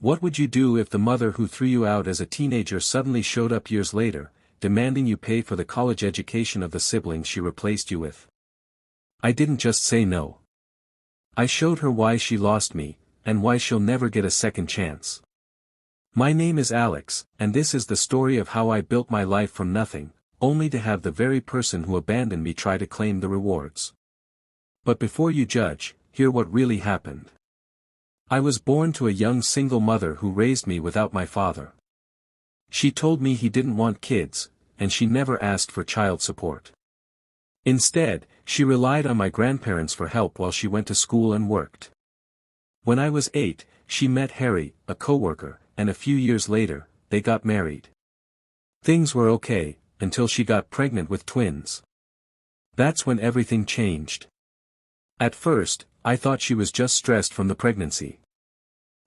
What would you do if the mother who threw you out as a teenager suddenly showed up years later, demanding you pay for the college education of the siblings she replaced you with? I didn't just say no. I showed her why she lost me, and why she'll never get a second chance. My name is Alex, and this is the story of how I built my life from nothing, only to have the very person who abandoned me try to claim the rewards. But before you judge, hear what really happened. I was born to a young single mother who raised me without my father. She told me he didn't want kids, and she never asked for child support. Instead, she relied on my grandparents for help while she went to school and worked. When I was 8, she met Harry, a coworker, and a few years later, they got married. Things were okay, until she got pregnant with twins. That's when everything changed. At first, I thought she was just stressed from the pregnancy.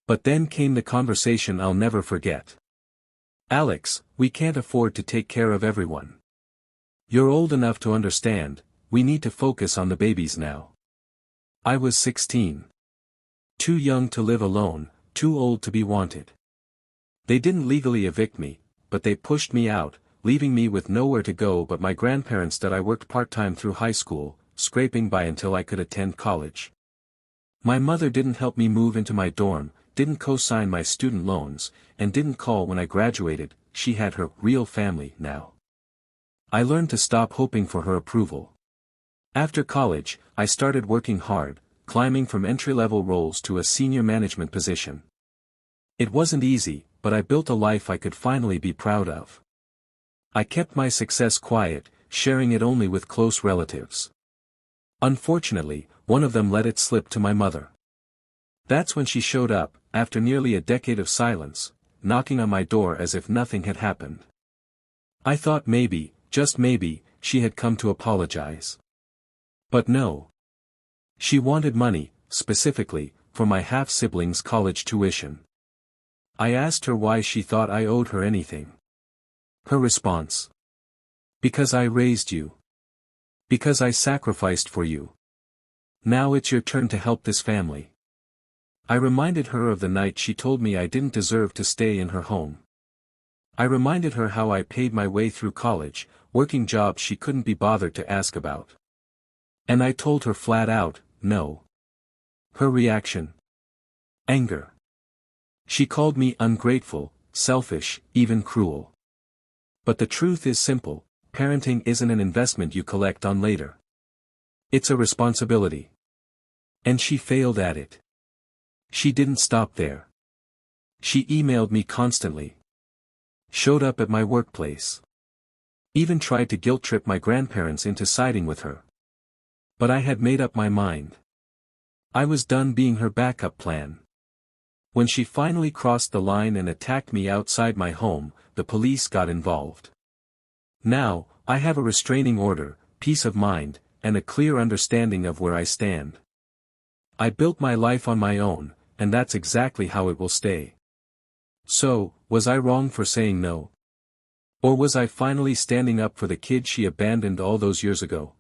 But then came the conversation I'll never forget. Alex, we can't afford to take care of everyone. You're old enough to understand, we need to focus on the babies now. I was 16. Too young to live alone, too old to be wanted. They didn't legally evict me, but they pushed me out, leaving me with nowhere to go but my grandparents that I worked part-time through high school, scraping by until I could attend college. My mother didn't help me move into my dorm, didn't co-sign my student loans, and didn't call when I graduated. She had her real family now. I learned to stop hoping for her approval. After college, I started working hard, climbing from entry-level roles to a senior management position. It wasn't easy, but I built a life I could finally be proud of. I kept my success quiet, sharing it only with close relatives. Unfortunately, one of them let it slip to my mother. That's when she showed up, after nearly a decade of silence, knocking on my door as if nothing had happened. I thought maybe, just maybe, she had come to apologize. But no. She wanted money, specifically, for my half-sibling's college tuition. I asked her why she thought I owed her anything. Her response: because I raised you. Because I sacrificed for you. Now it's your turn to help this family. I reminded her of the night she told me I didn't deserve to stay in her home. I reminded her how I paid my way through college, working jobs she couldn't be bothered to ask about. And I told her flat out, no. Her reaction? Anger. She called me ungrateful, selfish, even cruel. But the truth is simple: parenting isn't an investment you collect on later. It's a responsibility. And she failed at it. She didn't stop there. She emailed me constantly. Showed up at my workplace. Even tried to guilt-trip my grandparents into siding with her. But I had made up my mind. I was done being her backup plan. When she finally crossed the line and attacked me outside my home, the police got involved. Now, I have a restraining order, peace of mind, and a clear understanding of where I stand. I built my life on my own, and that's exactly how it will stay. So, was I wrong for saying no? Or was I finally standing up for the kid she abandoned all those years ago?